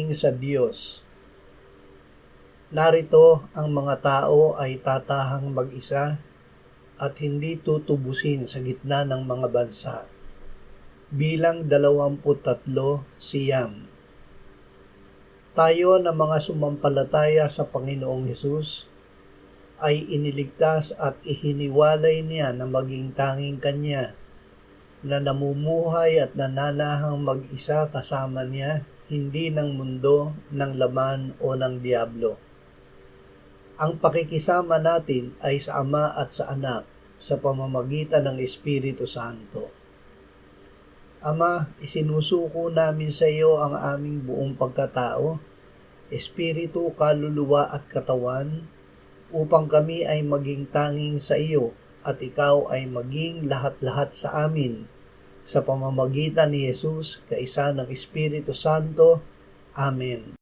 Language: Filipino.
pagdating sa Diyos. Narito ang mga tao ay tatahang mag-isa at hindi tutubusin sa gitna ng mga bansa. Bilang 23 siyam. Tayo na mga sumampalataya sa Panginoong Hesus ay iniligtas at ihiniwalay niya na maging tanging Kanya, na namumuhay at nananahang mag-isa kasama niya, hindi ng mundo, ng laman o ng diablo. Ang pakikisama natin ay sa Ama at sa Anak sa pamamagitan ng Espiritu Santo. Ama, isinusuko namin sa iyo ang aming buong pagkatao, espiritu, kaluluwa at katawan, upang kami ay maging tanging sa iyo at ikaw ay maging lahat-lahat sa amin sa pamamagitan ni Jesus, kaisa ng Espiritu Santo. Amen.